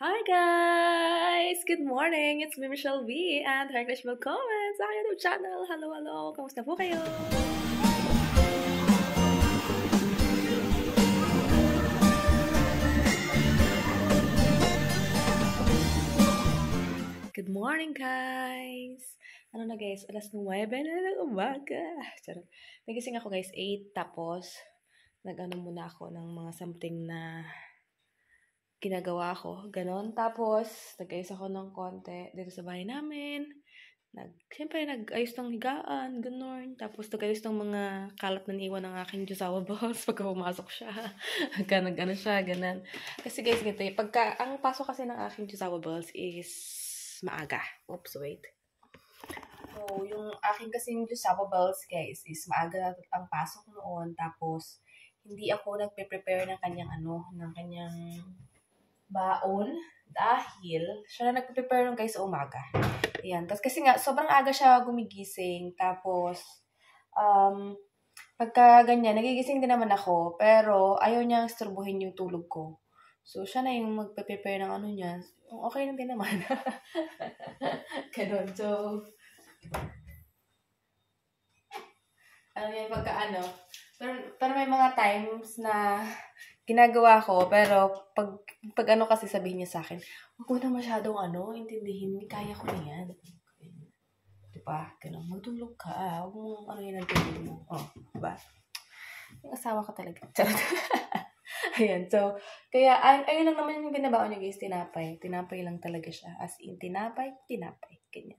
Hi guys! Good morning! It's me, Michelle V, and heartily welcome sa aking YouTube channel. Hello, hello! Kamusta po kayo? Good morning, guys! Ano na guys? Alas 9 na ng umaga. Charot. Nagising ako guys, 8. Tapos, nag-ano muna ako ng mga something na ginagawa ko. Ganon. Tapos, nag-ayos ako ng konti dito sa bahay namin. Siyempre, nag-ayos ng higaan, ganon. Tapos, nag-ayos ng mga kalat na niiwan ng aking Josawa balls pagka pumasok siya. Pagka nag-ano siya, ganon. Kasi guys, ganito ang pasok kasi ng aking Josawa balls is maaga. Oops, wait. So, yung aking kasing Josawa balls, guys, is maaga ang pasok noon. Tapos, hindi ako nagpe-prepare ng kanyang baon dahil siya na nagpe-prepare nung guys sa umaga. Ayan. Tapos kasi nga, sobrang aga siya gumigising. Tapos, pagka ganyan, nagigising din naman ako. Pero, ayaw niyang isturbuhin yung tulog ko. So, siya na yung magpe-prepare ng ano niya. Okay lang din naman. Ganon. So, pero may mga times na ginagawa ko, pero pag ano kasi sabihin niya sa akin, huwag mo na masyadong intindihin, kaya ko na yan. Diba? Ganun, magtulog ka, huwag mo yan ang tulog mo. Oh, diba? Yung asawa ko talaga. Ayan, so, kaya, ayun lang naman yung binabaon niya guys, tinapay. Tinapay lang talaga siya. As in, tinapay. Ganyan.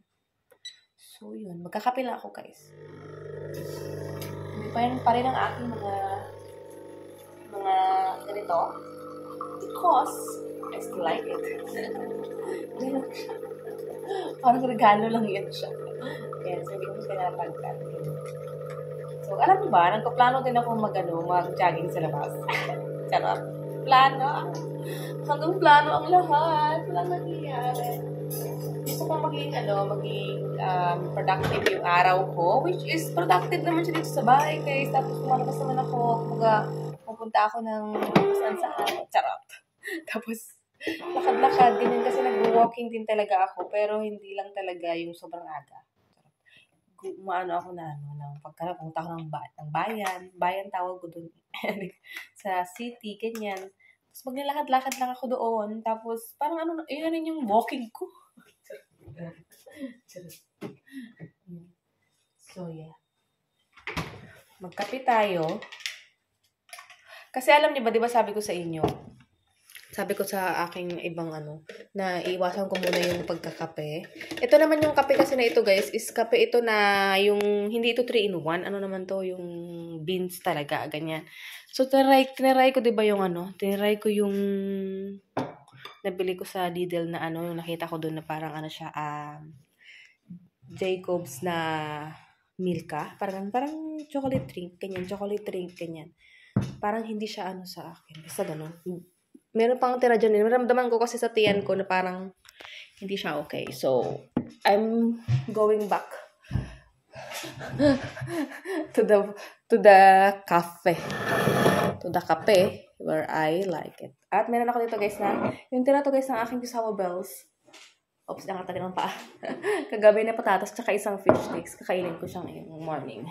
So, yun. Magkakape lang ako guys. Hindi pa rin ang aking mga ganito. Because, I still like it. Ganun siya. Parang regalo lang yan siya. Kaya, so, hindi ko pinapagkat. So, alam mo ba, nagpaplano din ako mag-jogging sa labas. Charot. Plano. Hanggang plano ang lahat. Walang nangyayari. Gusto ko maging productive yung araw ko, which is productive naman siya dito sa bahay, guys. Tapos kumalabas naman ako, pupunta ako ng saan. Charot. Tapos, lakad-lakad, ganyan kasi nag-walking din talaga ako, pero hindi lang talaga yung sobrang aga. Umaano ako ng pagpunta ako ng bayan tawag ko doon, sa city, ganyan. Tapos maglalakad-lakad lang ako doon, tapos parang yun yung walking ko. So, yeah. Magkape tayo. Kasi alam niyo ba, di ba sabi ko sa aking ibang na iwasan ko muna yung pagkakape. Ito naman yung kape kasi na ito guys, is kape ito na yung, hindi ito 3-in-1. Ano naman to, yung beans talaga, ganyan. So, tinaray ko diba yung tinaray ko yung nabili ko sa Lidl na yung nakita ko doon na parang siya, Jacobs na Milka. Parang chocolate drink, ganyan. Parang hindi siya sa akin. Basta ganun. Meron pang tira dyan. Naramdaman ko kasi sa tiyan ko na parang hindi siya okay. So, I'm going back to the cafe. To the cafe where I like it. At meron ako dito guys na, yung tira to guys ng aking Josawa bells. Oops, nakatagal ng paa. Kagabi na patatas tsaka isang fish sticks. Kakainin ko siyang ngayong morning.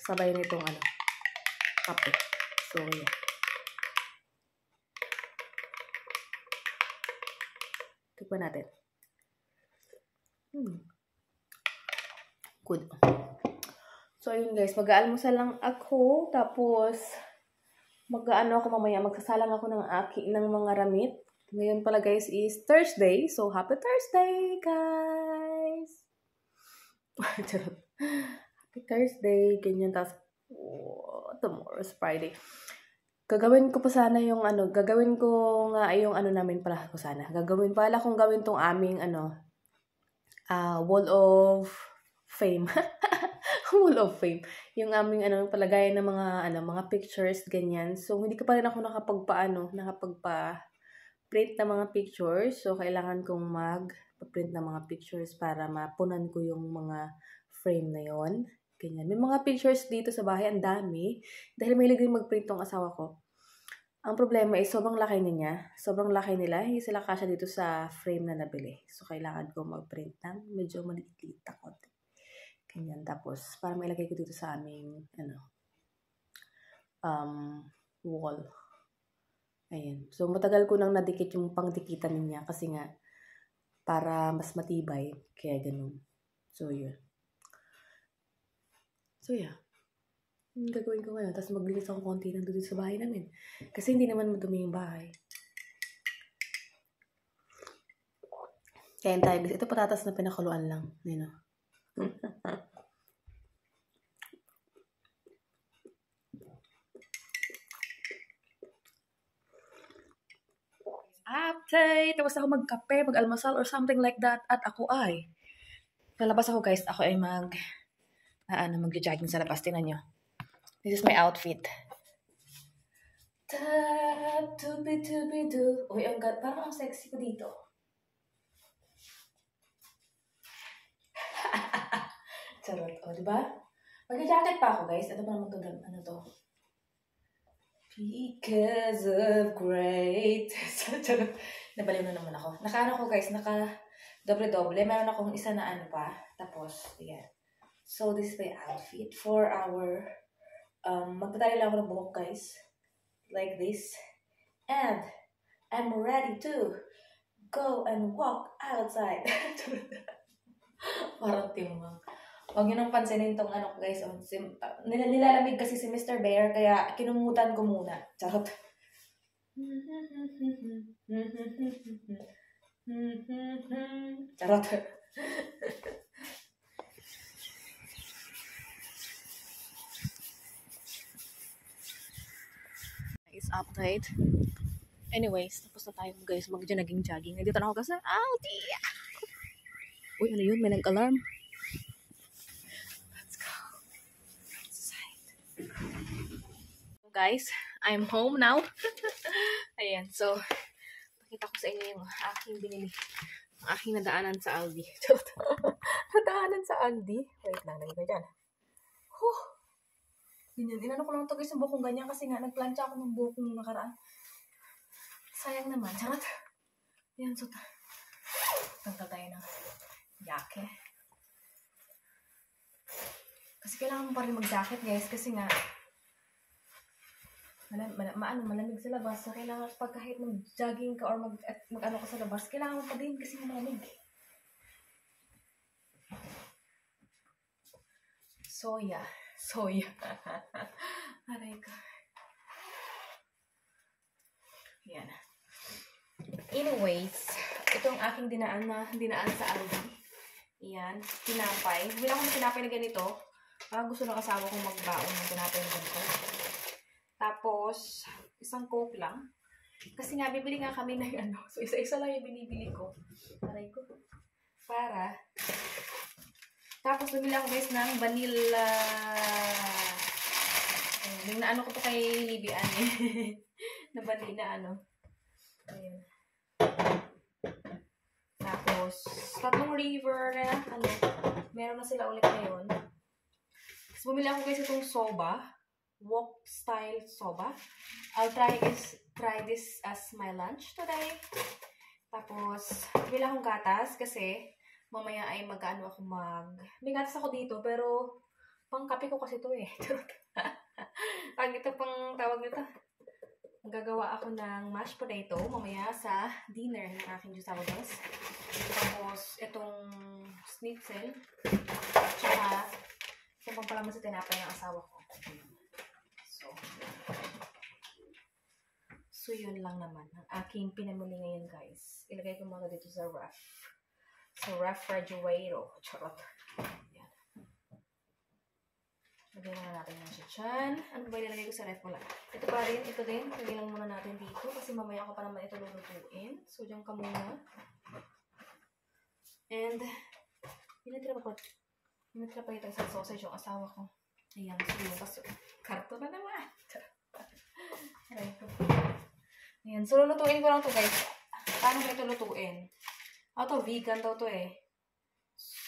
Sabay nitong kape. So, yeah. Tikman natin. Good. So, ayun guys. Mag-aalmusal lang ako. Tapos, ako mamaya. Magsasalang ako ng mga ramit. Ngayon pala guys is Thursday. So, happy Thursday, guys! Happy Thursday. Ganyan. Tapos, tomorrow is Friday. Gagawin ko pa sana gagawin ko nga yung namin pala ko sana. Gagawin tong aming wall of fame. Wall of fame. Yung aming palagayan ng mga pictures, ganyan. So, hindi ko pa rin ako nakapagpa-print ng mga pictures. So, kailangan kong mag-print ng mga pictures para mapunan ko yung mga frame na yon. Ganyan. May mga pictures dito sa bahay, ang dami. Dahil mahilig din mag-print tong asawa ko. Ang problema is sobrang laki niya. Sobrang laki nila. Hindi sila kasya dito sa frame na nabili. So, kailangan ko mag-print ng medyo maliit na konti. Ganyan. Tapos, para mailagay ko dito sa aming, wall. Ayan. So, matagal ko nang nadikit yung pangdikitan niya kasi nga, para mas matibay. Kaya ganun. So, yun. So, yeah. Yung gagawin ko ngayon. Tapos maglinis ako konti ng dito sa bahay namin. Kasi hindi naman madumi yung bahay. Kaya tayo. Ito patatas na pinakuluan lang. Yun o. Update! Tapos ako magkape, mag-almasal, or something like that. At ako ay lalabas ako guys. Ako ay mag-jogging sa labas. Tingnan nyo. This is my outfit. Uy, ang ganda. Parang ang sexy ko dito. Charot. O, diba? Mag-jacket pa ako, guys. Ano ba naman ito? Ano to? Because of great. Charot. Nabaliw na naman ako. Naka-ano ko, guys. Naka-doble-doble. Meron akong isa na ano pa. Tapos, yeah. So, this is my outfit for our magtatali lang ako ng buhok, guys. Like this. And I'm ready to go and walk outside. Parang timang. Huwag nyo nang pansinin tong ano ko, guys. Nilalamig kasi si Mr. Bear, kaya kinumutan ko muna. Charot. Charot. Update. Anyways, tapos na tayo guys mag-jogging. Nandito na ako kasi, uy, ano yun? May nag-alarm. Let's go. Outside. Guys, I'm home now. Ayan, so, pakita ko sa inyo yung aking binili. Ang aking nadaanan sa Aldi. Nadaanan sa Aldi. Wait lang, lagay ko dyan. Ganyan, inano ko lang ito guys yung bukong ganyan kasi nga nagplancha ako ng bukong nakaraan. Sayang naman, charot. Yan, so tanggal tayo ng yake. Kasi kailangan mo pa rin mag-jacket guys kasi nga malamig sa labas. So kailangan pag kahit mag-jogging ka or mag-ano ka sa labas, kailangan mo pa din kasi malamig. Soya. Aray ko. Yan. Anyways, itong aking dinaan sa Aldi. Yan. Tinapay. Bumili ako ng tinapay na ganito. Gusto ng asawa kong magbaon ng tinapay na ganito. Tapos, isang Coke lang. Kasi nga, bibili nga kami ng ano. So, isa-isa lang yung binibili ko. Aray ko. Tapos, bumili ako guys ng vanilla. Yung naano ko to kay Libby Annie. na vanilla ano. Ayan. Tapos, tatlong river na ano. Meron na sila ulit ngayon. Tapos, bumili ako guys itong soba. Wok style soba. I'll try this as my lunch today. Tapos, bumili akong gatas kasi mamaya ay mag-ano ako may gatas ako dito, pero pang kape ko kasi ito eh. Pag ito pang tawag nito, gagawa ako ng mashed potato mamaya sa dinner ng aking Diyos. Tapos, itong schnitzel. Tsaka, itong pampalaman sa tinapay ng asawa ko. So, yun lang naman. Ang aking pinamili ngayon, guys. Ilagay ko muna dito sa ref. Sa refrigerator. Charot. Yan. Lagay muna natin yung chicha'n. Ano ba ilalagay ko sa ref? Wala. Ito pa rin. Ito din. Lagay lang muna natin dito. Kasi mamaya ako pa naman ito lulutuin. So, dyan ka muna. And, pinatira pa ito isang sausage yung asawa ko. Ayan. So, yun. Tapos, karto na naman. Aray ko. Ayan. So, lulutuin ko lang to guys. Paano ba ito lutuin? To vegan daw to eh.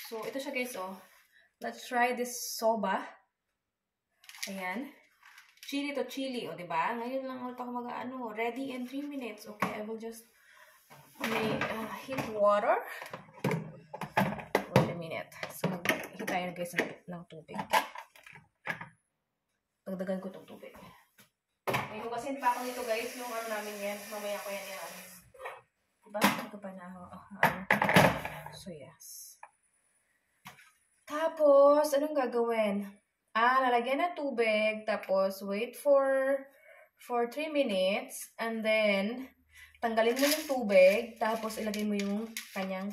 So, ito siya guys, oh. Let's try this soba. Ayan. chili to chili, o diba? Ngayon lang ulit ako mag-ano, ready in 3 minutes. Okay, I will just heat water. Wait a minute. So, mag-heat tayo guys ng tubig. Dagdagan ko itong tubig. Ngayon, kasi pa ako nito guys, yung ano namin yan. Mamaya ko yan yan. Diba? Ito pa na ako. So, yes. Tapos, anong gagawin? Lalagyan ng tubig. Tapos, wait for 3 minutes. And then, tanggalin mo yung tubig. Tapos, ilagay mo yung kanyang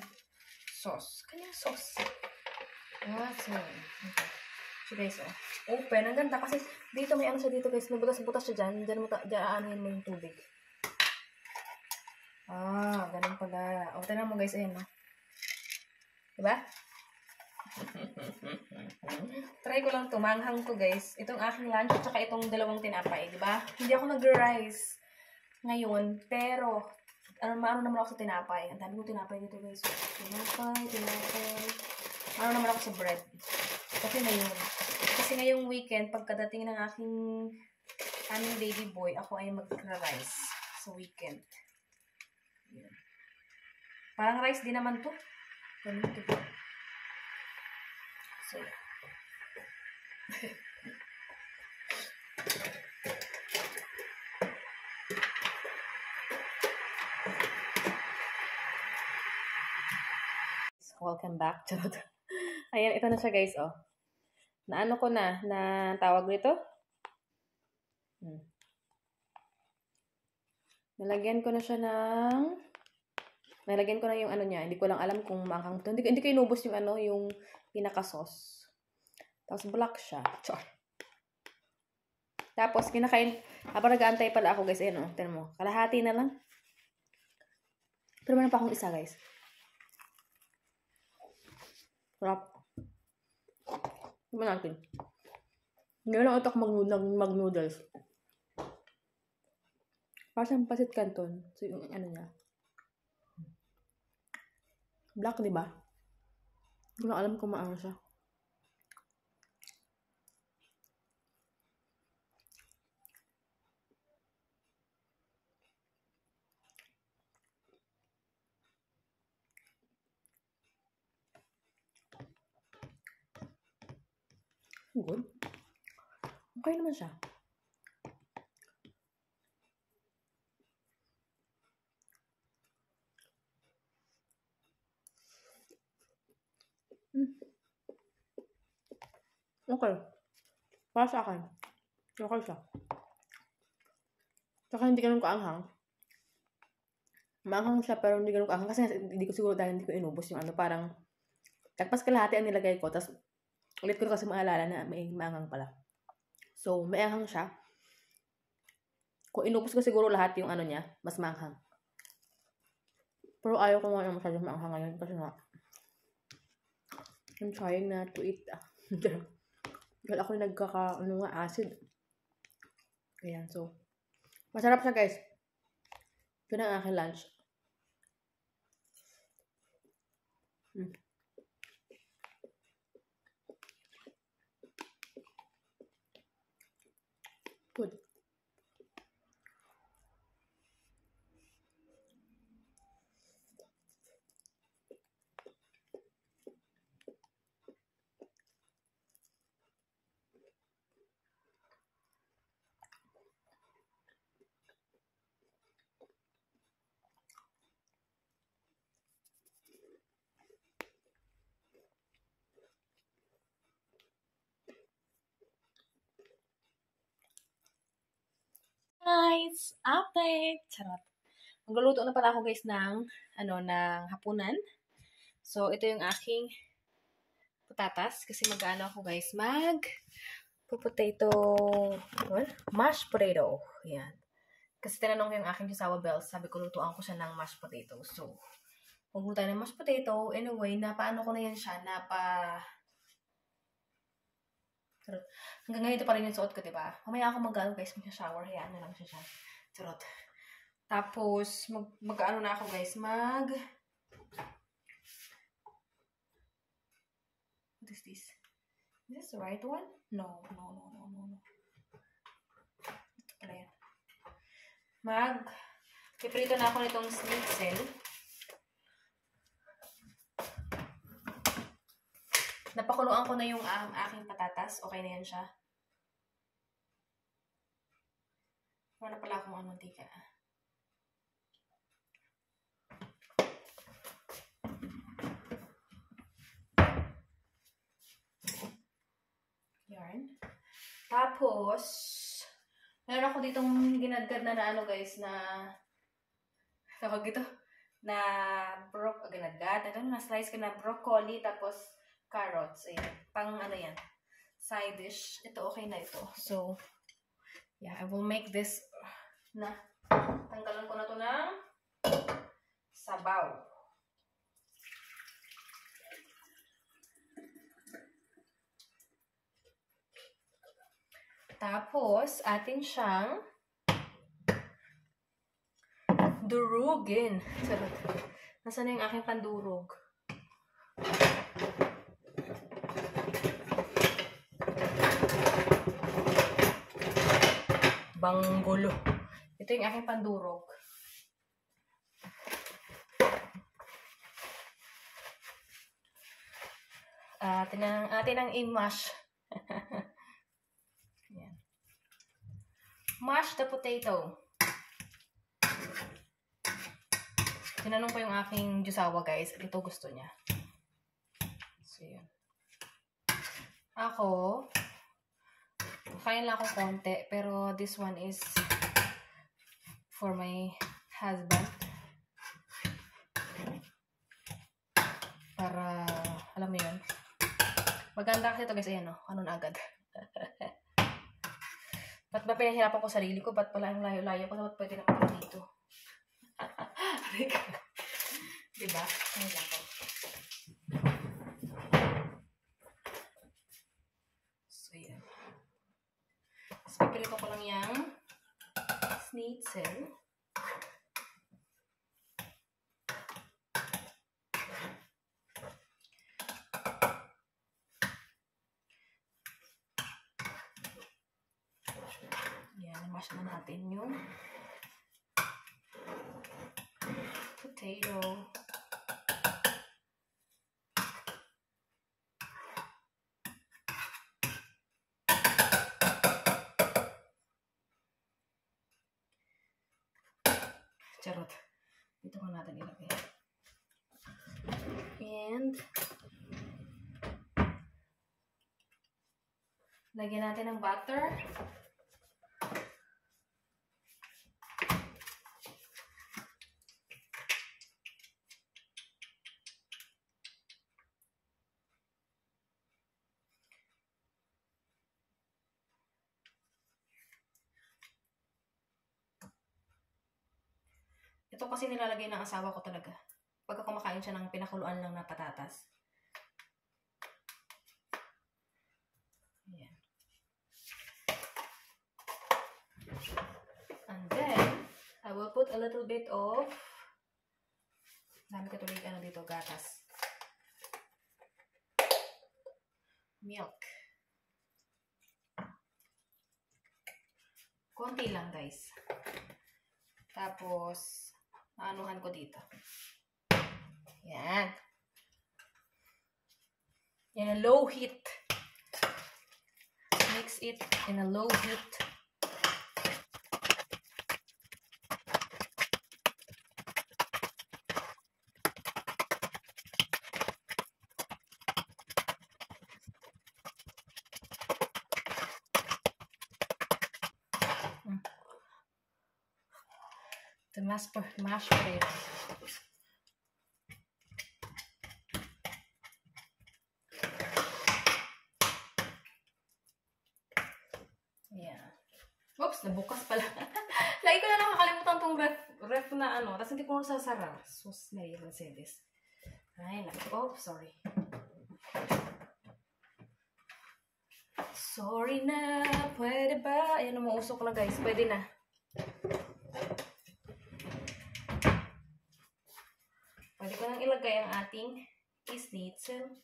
sauce. Kanyang sauce. So, okay. So, guys, open. Ang ganda kasi dito may ano siya dito, guys. May butas-butas siya dyan. Diyan aanuhin mo yung tubig. Ganun pala. Tignan mo, guys. Ayan, no? Diba? Try ko lang tumanghang ko, guys. Itong aking lunch at saka itong dalawang tinapay, diba? Hindi ako nag-rice ngayon, pero maano naman ako sa tinapay. Ang dami ko tinapay dito, guys. Tinapay. Maano naman ako sa bread. Kasi ngayong weekend, pagkadating ng aming baby boy, ako ay mag-rice sa weekend. Yan. Parang rice din naman to. Ganun to. So, yeah. Welcome back. Ayan, ito na siya guys, Naano ko na tawag nito? Nalagyan ko na yung ano niya. Hindi ko lang alam kung maanghang to. Hindi ko inubos yung yung pinaka-sauce. Tapos black siya. Char. Tapos kinakain, habang nag-aantay pala ako guys, ayan tignan mo. Kalahati na lang. Pero meron pa akong isa guys. Sarap. Tignan natin. Ngayon lang ito ako mag-noodles. Parang pasit canton. So yung ano niya. Black, di ba? Hindi ko na alam kung maano siya. Good. Okay naman siya. Okay. Para sa akin. Okay siya. Saka hindi ganun kaanghang. Maanghang siya pero hindi ganun kaanghang. Kasi hindi ko siguro dahil hindi ko inubos yung parang tagpas kalahati ang nilagay ko. Tapos ulit ko kasi maalala na may maanghang pala. So, may anghang siya. Kung inubos ko siguro lahat yung niya, mas maanghang. Pero ayaw ko nga masyadong maanghang ngayon kasi nga I'm trying not to eat. Dahil ako yung acid. Ayan, so masarap siya guys. Ito na ang aking lunch. Good. Guys, update! Charot. Magluluto na pala ako guys ng hapunan. So, ito yung aking patatas. Kasi mag-ano ako guys, mashed potato. Ayan. Kasi tinanong ko yung aking Josawa Bells, sabi ko lutuan ko siya ng mashed potato. So, magluto tayo ng mashed potato. Anyway, napaano ko na yan siya, hanggang ngayon ito pa rin yung suot ko, diba? Mamaya ako mag-ano guys, mag-shower. Hayaan na lang siya. Charot. Tapos, mag-ano na ako guys, what is this? Is this the right one? No. Ano yan? Piprito na ako nitong schnitzel. Napakuluan ko na yung aking patatas. Okay na yan siya. Wala pala akong mantika. Yarn. Tapos, meron ako ditong ginadgad na ano guys, na tawag ito, na ginadgad, na-slice ko na broccoli, tapos carrots. Ayan. Pang ano yan, side dish. Ito, okay na ito. So, yeah, I will make this na. Tanggalan ko na to ng sabaw. Tapos, atin siyang durugin. Sarap. Nasaan na yung aking pandurog? Banggulo. Ito yung aking pandurog. Atin ang i-mash. Yan. Mash the potato. Tinanong ko yung aking jusawa guys. Ito gusto niya. So, yun. Ako, kain lang ako konti. Pero this one is for my husband. Para, alam mo yun. Maganda kasi ito guys. Ayan o. Ano na agad. Ba't ba pinahirapan ko sarili ko? Ba't pala yung layo-layo ko? Ba't pwede naman ako dito? Diba? Ayan lang ko. So, yan. Tapos pipilito ko lang yung schnitzel. Yan, mash na natin yung potato. Charot. Dito ko natin ilagay. And lagyan natin ng butter. Ito kasi nilalagay ng asawa ko talaga. Pagka kumakain siya ng pinakuluan lang na patatas. Ayan. And then, I will put a little bit of, dami ko tuloy ano dito, gatas. Milk. Konti lang guys. Tapos, maanuhan ko dito. Yan. In a low heat. Mix it in a low heat. The mashed potato. Yeah. Oops, nabukas pala. Lagi ko na nakakalimutan tong ref na ano. Tapos hindi ko sasara. Sus, Maria Mercedes. Ay, oh, sorry. Sorry na. Pwede ba? Ayan, umuusok na guys. Pwede na. Pwede ko nang ilagay ang ating schnitzel.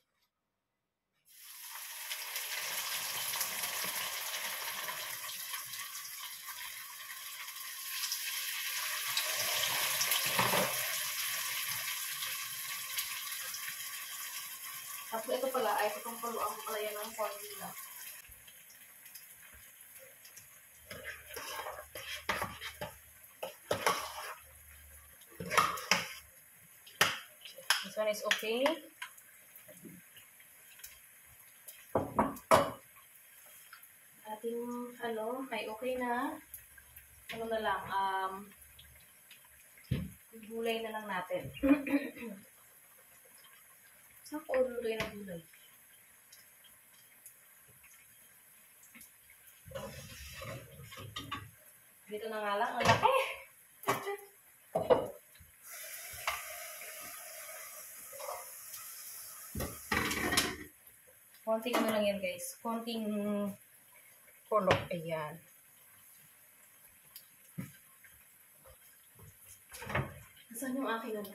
Tapos ito pala, ay itong paluan ko pala yan ng konti lang. This one is okay. Ating, ay okay na. Ano na lang, gulay na lang natin. Saan ko ululutuin ng gulay? Dito na nga lang, ang laki! Konting ano lang yan guys, konting kulok, ayan. Saan yung aking ano?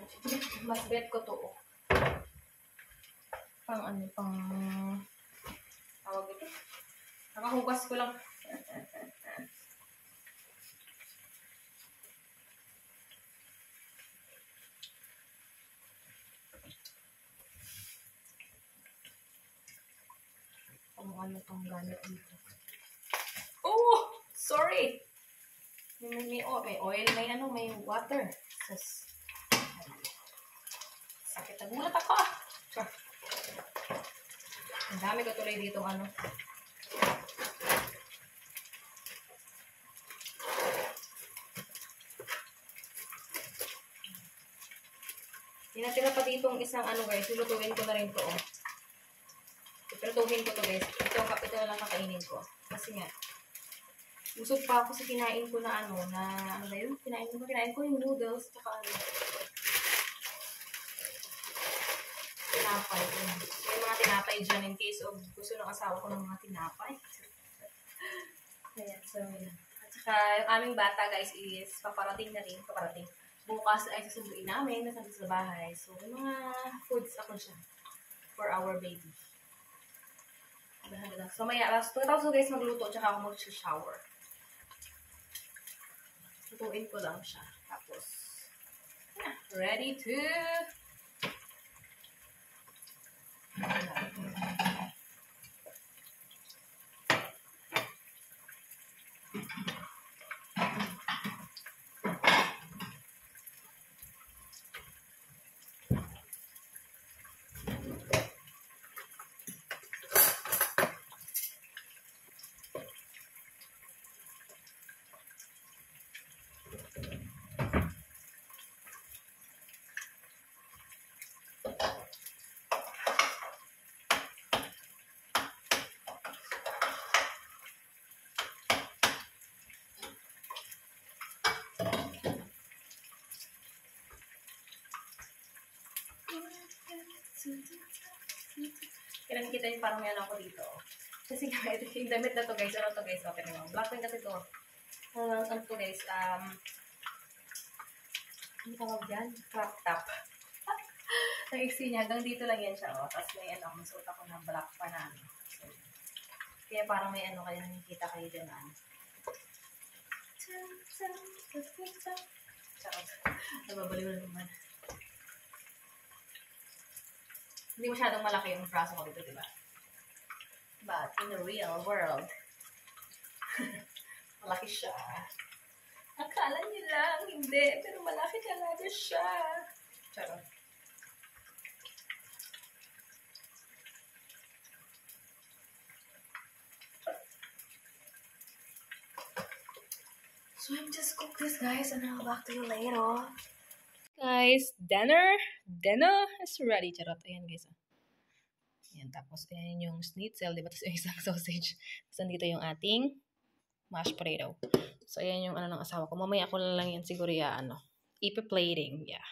Mas bet ko to. Pang tawag ito? Nakahugas ko lang. Ano pang gamit dito? Oh! Sorry! May oil, may water. Sakit na gulat ako. Ang dami ko tuloy dito Tinatira pa dito ang isang guys. Lulutuin ko na rin to. Ipratuhin ko to guys. Ito na lang kakainin ko. Kasi nga, usog pa ako sa kinain ko na na yun? Kinain ko yung noodles, tsaka tinapay. May mga tinapay dyan in case of gusto ng asawa ko ng mga tinapay. Ayan, so yun. At saka yung aming bata guys is paparating. Bukas ay susunduin namin sa bahay. So, yung mga foods ako siya for our baby. So, maya, pagkatapos ko guys magluto, tsaka ako mag-shower. Lutuin ko lang siya. Tapos, ready to... Kaya nakikita yung parang may ako dito. Kasi yung damit na to guys, okay naman. Blackpink kasi to. Ano to guys, ano tawag dyan? Crop top. Nag-exi niya, hanggang dito lang yan siya. Tapos may masuot ako ng black pa na. So, kaya parang may kaya nakikita kayo dyan Charot. Nababaliw na naman. Hindi masyadong malaki yung braso ko dito, diba? But in the real world, malaki siya. Akala niyo lang, hindi. Pero malaki talaga siya. Charot. So I'm just cook this guys and I'll back to you later. Guys, dinner is ready. Charot. Ayan guys. Ayan, tapos ayan yung schnitzel, diba? Tapos yung isang sausage. Tapos nandito yung ating mashed potato. So ayan yung ng asawa ko. Mamaya ako lang yan siguro ipa-plating. Yeah.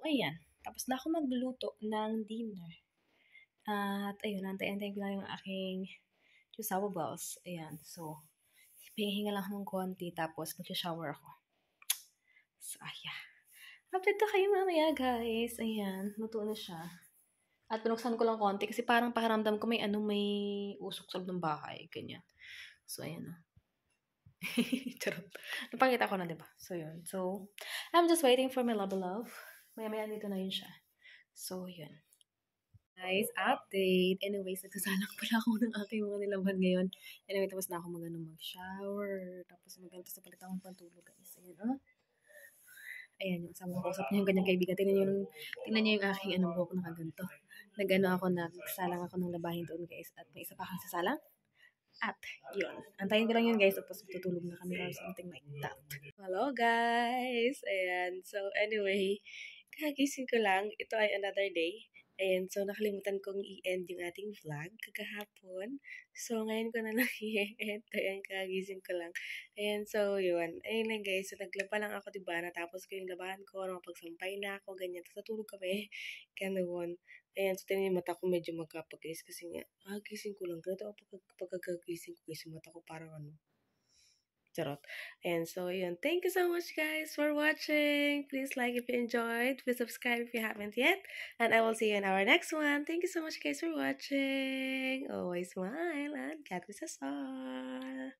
Ayan. Tapos na ako magluto ng dinner. At ayun, antay-antay ko lang yung aking sour balls. Ayan. So, hihinga lang ng konti. Tapos mag-shower ako. So, ayan. Update ko kayo mamaya, guys. Ayan, luto na siya. At pinuksan ko lang konti kasi parang pakiramdam ko may usok sa loob ng bahay. Ganyan. So, ayan o. Charot. Napakita ko na, diba? So, yun. So, I'm just waiting for my love. Maya-maya dito na yun siya. So, yun. Guys, update. Anyways, nagsasalang pala ako ng aking mga nilaban ngayon. Anyway, tapos na ako mag-shower. Tapos tapos na palit akong pantulog, guys. Ayan, oh. Ayan, yung sama ko. Usap niyo yung ganyang kaibigan. Tingnan niyo yung aking buhok nakaganto. Nagsalang ako ng labahin doon, guys. At may isa pa akong sasalang. At, yun. Antayin ko lang yun, guys. Tapos tutulog na kami or something like that. Hello, guys! Ayan. So, anyway, kagising ko lang. Ito ay another day. Ayan, so nakalimutan kong i-end yung ating vlog kagahapon. So, ngayon ko na lang i-end. Ayan, kagising ko lang. Ayan, so yun. Ayun lang guys. So, naglaba lang ako, diba? Natapos ko yung labahan ko. Nakapagsampay na ako, ganyan. Tapos natulog kami. Ganoon. Ayan, so tingnan yung mata ko medyo magkapag guys. Kasi nga, kagising ko lang. Ganito ako pagkakagising ko guys. Yung mata ko parang Charot. And so, yun. Thank you so much, guys, for watching. Please like if you enjoyed. Please subscribe if you haven't yet. And I will see you in our next one. Thank you so much, guys, for watching. Always smile and God bless us all.